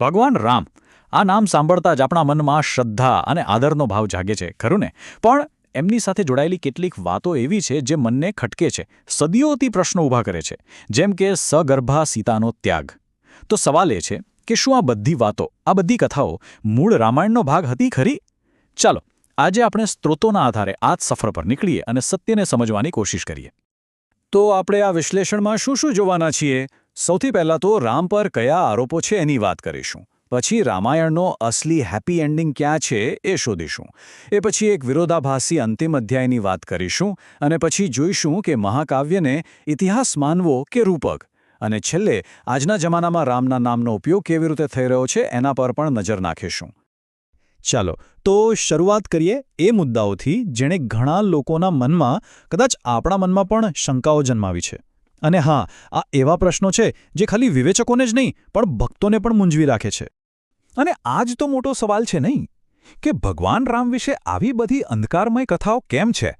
ભગવાન રામ આ નામ સાંભળતા જ આપણા મનમાં શ્રદ્ધા અને આદરનો ભાવ જાગે છે, ખરું ને? પણ એમની સાથે જોડાયેલી કેટલીક વાતો એવી છે જે મનને ખટકે છે, સદીઓથી પ્રશ્નો ઊભા કરે છે, જેમ કે સગર્ભા સીતાનો ત્યાગ. તો સવાલ એ છે કે શું આ બધી વાતો, આ બધી કથાઓ મૂળ રામાયણનો ભાગ હતી ખરી? ચાલો, આજે આપણે સ્ત્રોતોના આધારે આ જ સફર પર નીકળીએ અને સત્યને સમજવાની કોશિશ કરીએ. તો આપણે આ વિશ્લેષણમાં શું જોવાના છીએ? સૌથી પહેલાં તો રામ પર કયા આરોપો છે એની વાત કરીશું. પછી રામાયણનો અસલી હેપી એન્ડિંગ ક્યાં છે એ શોધીશું. એ પછી એક વિરોધાભાસી અંતિમ અધ્યાયની વાત કરીશું અને પછી જોઈશું કે મહાકાવ્યને ઇતિહાસ માનવો કે રૂપક. અને છેલ્લે આજના જમાનામાં રામના નામનો ઉપયોગ કેવી રીતે થઈ રહ્યો છે એના પર પણ નજર નાખીશું. ચાલો, તો શરૂઆત કરીએ એ મુદ્દાઓથી જેણે ઘણા લોકોના મનમાં, કદાચ આપણા મનમાં પણ શંકાઓ જન્માવી છે. અને હા, આ એવા પ્રશ્નો છે જે ખાલી વિવેચકોને જ નહીં પણ ભક્તોને પણ મૂંઝવી રાખે છે. અને આ જ તો મોટો સવાલ છે નહીં, કે ભગવાન રામ વિશે આવી બધી અંધકારમય કથાઓ કેમ છે?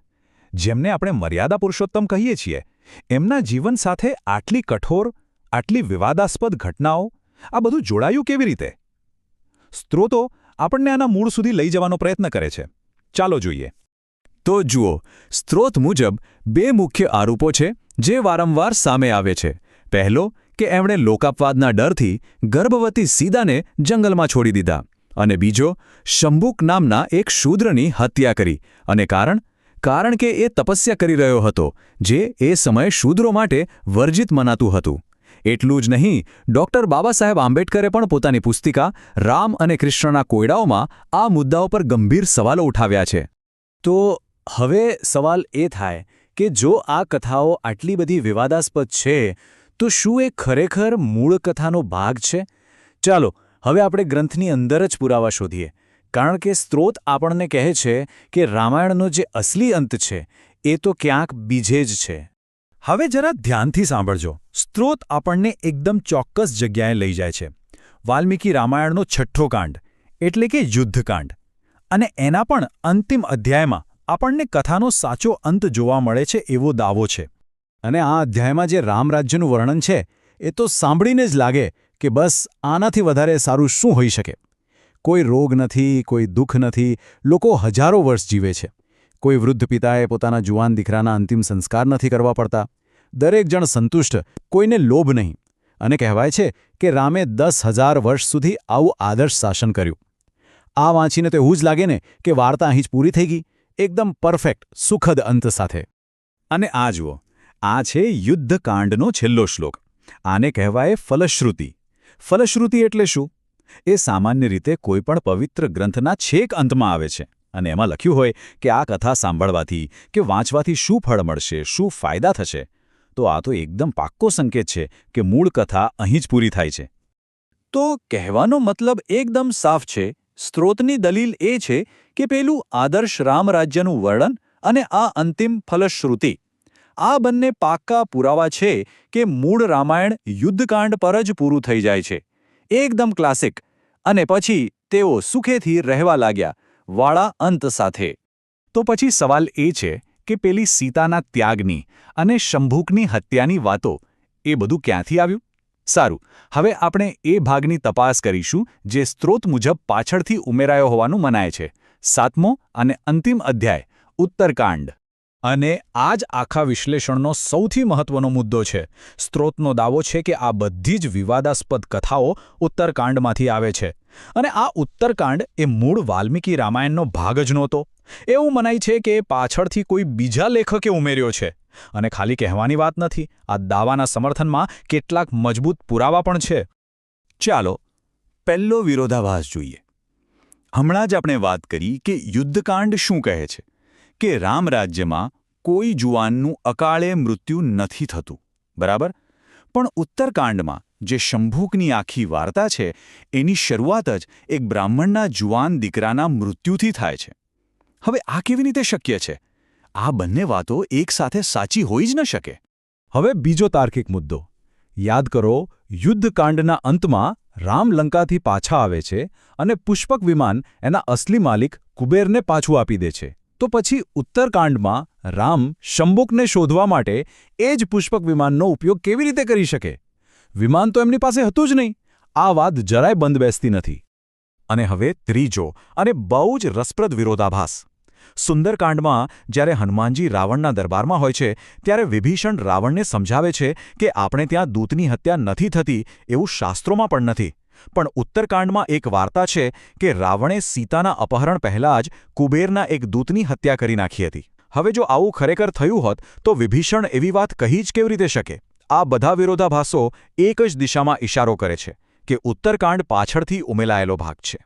જેમને આપણે મર્યાદા પુરુષોત્તમ કહીએ છીએ, એમના જીવન સાથે આટલી કઠોર, આટલી વિવાદાસ્પદ ઘટનાઓ, આ બધું જોડાયું કેવી રીતે? સ્ત્રોતો આપણને આના મૂળ સુધી લઈ જવાનો પ્રયત્ન કરે છે. ચાલો જોઈએ. તો જુઓ, સ્ત્રોત મુજબ બે મુખ્ય આરોપો છે જે વારંવાર સામે આવે છે. પહેલો, કે એમણે લોકાપવાદના ડરથી ગર્ભવતી સીતાને જંગલમાં છોડી દીધા. અને બીજો, શંભુક નામના એક શૂદ્રની હત્યા કરી. અને કારણ કે એ તપસ્યા કરી રહ્યો હતો, જે એ સમયે શૂદ્રો માટે વર્જિત મનાતું હતું. એટલું જ નહીં, ડૉક્ટર બાબાસાહેબ આંબેડકરે પણ પોતાની પુસ્તિકા રામ અને કૃષ્ણના કોયડાઓમાં આ મુદ્દાઓ પર ગંભીર સવાલો ઉઠાવ્યા છે. તો હવે સવાલ એ થાય કે જો આ કથાઓ આટલી બધી વિવાદાસ્પદ છે, તો શું એ ખરેખર મૂળ કથાનો ભાગ છે? ચાલો, હવે આપણે ગ્રંથની અંદર જ પુરાવા શોધીએ, કારણ કે સ્ત્રોત આપણને કહે છે કે રામાયણનો જે અસલી અંત છે એ તો ક્યાંક બીજે જ છે. હવે જરા ધ્યાનથી સાંભળજો. સ્ત્રોત આપણને એકદમ ચોક્કસ જગ્યાએ લઈ જાય છે. વાલ્મીકી રામાયણનો 6ઠ્ઠો કાંડ, એટલે કે યુદ્ધકાંડ. અને એના પણ અંતિમ અધ્યાયમાં આપણને કથાનો સાચો અંત જોવા મળે છે એવો દાવો છે. અને આ અધ્યાયમાં જે રામરાજ્યનું વર્ણન છે, એ તો સાંભળીને જ લાગે કે બસ આનાથી વધારે સારું શું હોઈ શકે. કોઈ રોગ નથી, કોઈ દુઃખ નથી, લોકો હજારો વર્ષ જીવે છે. કોઈ વૃદ્ધ પિતાએ પોતાના જુવાન દીકરાના અંતિમ સંસ્કાર નથી કરવા પડતા. દરેક જણ સંતુષ્ટ, કોઈને લોભ નહીં. અને કહેવાય છે કે રામે 10,000 વર્ષ સુધી આવું આદર્શ શાસન કર્યું. આ વાંચીને તો એવું જ લાગે ને કે વાર્તા અહીં જ પૂરી થઈ ગઈ, એકદમ પરફેક્ટ, સુખદ અંત સાથે. અને આ જુઓ, આ છે યુદ્ધકાંડનો છેલ્લો શ્લોક. આને કહેવાય ફલશ્રુતિ. ફલશ્રુતિ એટલે શું? એ સામાન્ય રીતે કોઈપણ પવિત્ર ગ્રંથના છેક અંતમાં આવે છે. અને એમાં લખ્યું હોય કે આ કથા સાંભળવાથી કે વાંચવાથી શું ફળ મળશે, શું ફાયદા થશે. તો આ તો એકદમ પાક્કો સંકેત છે કે મૂળ કથા અહીં જ પૂરી થાય છે. તો કહેવાનો મતલબ એકદમ સાફ છે. સ્ત્રોતની દલીલ એ છે કે પેલું આદર્શ રામરાજ્યનું વર્ણન અને આ અંતિમ ફલશ્રુતિ, આ બંને પાક્કા પુરાવા છે કે મૂળ રામાયણ યુદ્ધકાંડ પર જ પૂરું થઈ જાય છે. એકદમ ક્લાસિક. અને પછી તેઓ સુખેથી રહેવા લાગ્યા, વાળા અંત સાથે. તો પછી સવાલ એ છે કે પેલી સીતાના ત્યાગની અને શંભુકની હત્યાની વાતો, એ બધું ક્યાંથી આવ્યું? સારું, હવે આપણે એ ભાગની તપાસ કરીશું જે સ્ત્રોત મુજબ પાછળથી ઉમેરાયો હોવાનું મનાય છે. 7મો અને અંતિમ અધ્યાય, ઉત્તરકાંડ. અને આ જ આખા વિશ્લેષણનો સૌથી મહત્વનો મુદ્દો છે. સ્ત્રોતનો દાવો છે કે આ બધી જ વિવાદાસ્પદ કથાઓ ઉત્તરકાંડમાંથી આવે છે. અને આ ઉત્તરકાંડ એ મૂળ વાલ્મીકી રામાયણનો ભાગ જ નહોતો. એવું મનાય છે કે પાછળથી કોઈ બીજા લેખકે ઉમેર્યો છે. અને ખાલી કહેવાની વાત નથી, આ દાવાના સમર્થનમાં કેટલાક મજબૂત પુરાવા પણ છે. ચાલો, પહેલો વિરોધાભાસ જોઈએ. હમણાં જ આપણે વાત કરી કે યુદ્ધકાંડ શું કહે છે? કે રામરાજ્યમાં કોઈ જુવાનનું અકાળે મૃત્યુ નથી થતું, બરાબર? પણ ઉત્તરકાંડમાં જે શંભુકની આખી વાર્તા છે, એની શરૂઆત જ એક બ્રાહ્મણના જુવાન દીકરાના મૃત્યુથી થાય છે. હવે આ કેવી રીતે શક્ય છે? આ બંને વાતો એકસાથે સાચી હોઈ જ ન શકે. હવે બીજો તાર્કિક મુદ્દો. યાદ કરો, યુદ્ધકાંડના અંતમાં રામ લંકાથી પાછા આવે છે અને પુષ્પક વિમાન એના અસલી માલિક કુબેરને પાછું આપી દે છે. તો પછી ઉત્તરકાંડમાં રામ શંભુકને શોધવા માટે એ જ પુષ્પક વિમાનનો ઉપયોગ કેવી રીતે કરી શકે? વિમાન તો એમની પાસે હતું જ નહીં. આ વાત જરાય બંધ બેસતી નથી. અને હવે ત્રીજો અને બહુ જ રસપ્રદ વિરોધાભાસ. સુંદરકાંડમાં જ્યારે હનુમાનજી રાવણના દરબારમાં હોય છે ત્યારે વિભીષણ રાવણને સમજાવે છે કે આપણે ત્યાં દૂતની હત્યા નથી થતી એવું શાસ્ત્રોમાં પણ નથી. પણ ઉત્તરકાંડમાં એક વાર્તા છે કે રાવણે સીતાના અપહરણ પહેલાં જ કુબેરના એક દૂતની હત્યા કરી નાખી હતી. હવે જો આવું ખરેખર થયું હોત તો વિભીષણ એવી વાત કહી જ કેવી રીતે શકે? આ બધા વિરોધાભાસો એક જ દિશામાં ઇશારો કરે છે કે ઉત્તરકાંડ પાછળથી ઉમેલાયેલો ભાગ છે.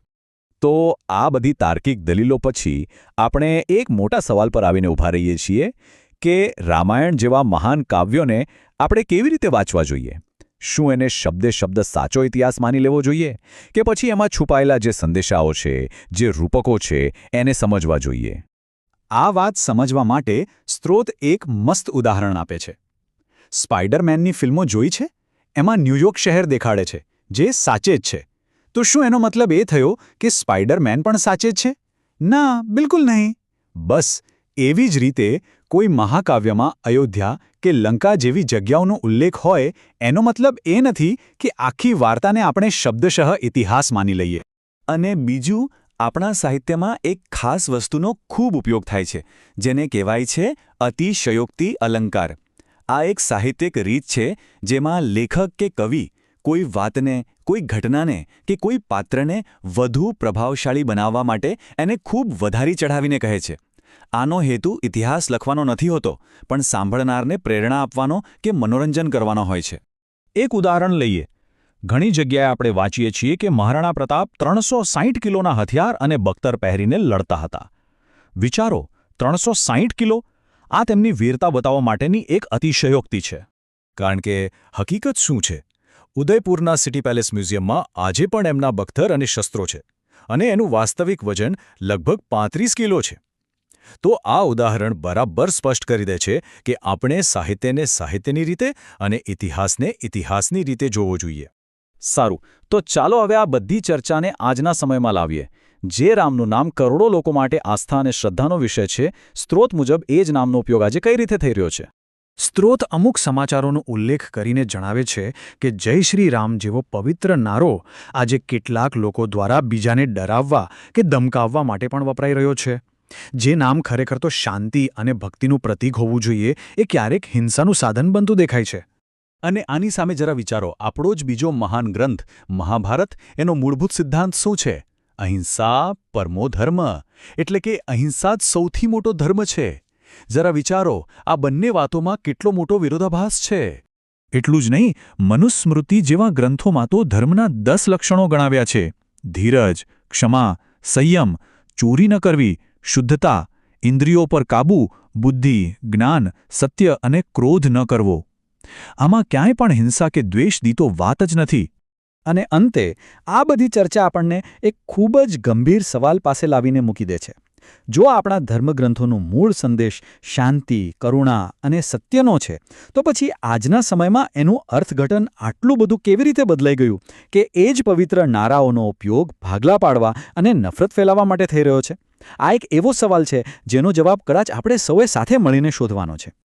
તો આ બધી તાર્કિક દલીલો પછી આપણે એક મોટા સવાલ પર આવીને ઊભા રહીએ છીએ કે રામાયણ જેવા મહાન કાવ્યોને આપણે કેવી રીતે વાંચવા જોઈએ? શું એને શબ્દે શબ્દ સાચો ઇતિહાસ માની લેવો જોઈએ કે પછી એમાં છુપાયેલા જે સંદેશાઓ છે, જે રૂપકો છે, એને સમજવા જોઈએ? આ વાત સમજવા માટે સ્ત્રોત એક મસ્ત ઉદાહરણ આપે છે. સ્પાઇડરમેનની ફિલ્મો જોઈ છે? એમાં ન્યૂયોર્ક શહેર દેખાડે છે, જે સાચે જ છે. તો શું એનો મતલબ એ થયો કે સ્પાઇડરમેન પણ સાચે જ છે? ના, બિલકુલ નહીં. બસ એવી જ રીતે કોઈ મહાકાવ્યમાં અયોધ્યા કે લંકા જેવી જગ્યાઓનો ઉલ્લેખ હોય એનો મતલબ એ નથી કે આખી વાર્તાને આપણે શબ્દશઃ ઇતિહાસ માની લઈએ. અને બીજું, આપણા સાહિત્યમાં એક ખાસ વસ્તુનો ખૂબ ઉપયોગ થાય છે, જેને કહેવાય છે અતિશયોક્તિ અલંકાર. આ એક સાહિત્યિક રીત છે જેમાં લેખક કે કવિ કોઈ વાતને, કોઈ ઘટનાને કે કોઈ પાત્રને વધુ પ્રભાવશાળી બનાવવા માટે એને ખૂબ વધારી ચઢાવીને કહે છે. આનો હેતુ ઇતિહાસ લખવાનો નથી હોતો, પણ સાંભળનારને પ્રેરણા આપવાનો કે મનોરંજન કરવાનો હોય છે. એક ઉદાહરણ લઈએ. ઘણી જગ્યાએ આપણે વાંચીએ છીએ કે મહારાણા પ્રતાપ 360 કિલોના હથિયાર અને બખ્તર પહેરીને લડતા હતા. વિચારો, 360 કિલો! આ તેમની વીરતા બતાવવા માટેની એક અતિશયોક્તિ છે. કારણ કે હકીકત શું છે? ઉદયપુરના સિટી પેલેસ મ્યુઝિયમમાં આજે પણ એમના બખ્તર અને શસ્ત્રો છે, અને એનું વાસ્તવિક વજન લગભગ 35 કિલો છે. તો આ ઉદાહરણ બરાબર સ્પષ્ટ કરી દે છે કે આપણે સાહિત્યને સાહિત્યની રીતે અને ઇતિહાસને ઇતિહાસની રીતે જોવો જોઈએ. સારું, તો ચાલો હવે આ બધી ચર્ચાને આજના સમયમાં લાવીએ. જે રામનું નામ કરોડો લોકો માટે આસ્થા અને શ્રદ્ધાનો વિષય છે, સ્ત્રોત મુજબ એ જ નામનો ઉપયોગ આજે કઈ રીતે થઈ રહ્યો છે? સ્ત્રોત અમુક સમાચારોનો ઉલ્લેખ કરીને જણાવે છે કે જય શ્રી રામ જેવો પવિત્ર નારો આજે કેટલાક લોકો દ્વારા બીજાને ડરાવવા કે ધમકાવવા માટે પણ વપરાઈ રહ્યો છે. જે નામ ખરેખર તો શાંતિ અને ભક્તિનું પ્રતીક હોવું જોઈએ, એ ક્યારેક હિંસાનું સાધન બનતું દેખાય છે. અને આની સામે જરા વિચારો, આપણો જ બીજો મહાન ગ્રંથ મહાભારત, એનો મૂળભૂત સિદ્ધાંત શું છે? અહિંસા પરમો ધર્મ. એટલે કે અહિંસા જ સૌથી મોટો ધર્મ છે. જરા વિચારો, આ બંને વાતોમાં કેટલો મોટો વિરોધાભાસ છે. એટલું જ નહીં, મનુસ્મૃતિ જેવા ગ્રંથોમાં તો ધર્મના 10 લક્ષણો ગણાવ્યા છે: ધીરજ, ક્ષમા, સંયમ, ચોરી ન કરવી, શુદ્ધતા, ઇન્દ્રિયો પર કાબૂ, બુદ્ધિ, જ્ઞાન, સત્ય અને ક્રોધ ન કરવો. આમાં ક્યાંય પણ હિંસા કે દ્વેષની તો વાત જ નથી. અને અંતે આ બધી ચર્ચા આપણને એક ખૂબ જ ગંભીર સવાલ પાસે લાવીને મૂકી દે છે. જો આપણા ધર્મગ્રંથોનો મૂળ સંદેશ શાંતિ, કરુણા અને સત્યનો છે, તો પછી આજના સમયમાં એનું અર્થઘટન આટલું બધું કેવી રીતે બદલાઈ ગયું કે એ જ પવિત્ર નારાઓનો ઉપયોગ ભાગલા પાડવા અને નફરત ફેલાવવા માટે થઈ રહ્યો છે? આ એક એવો સવાલ છે જેનો જવાબ કદાચ આપણે સૌએ સાથે મળીને શોધવાનો છે.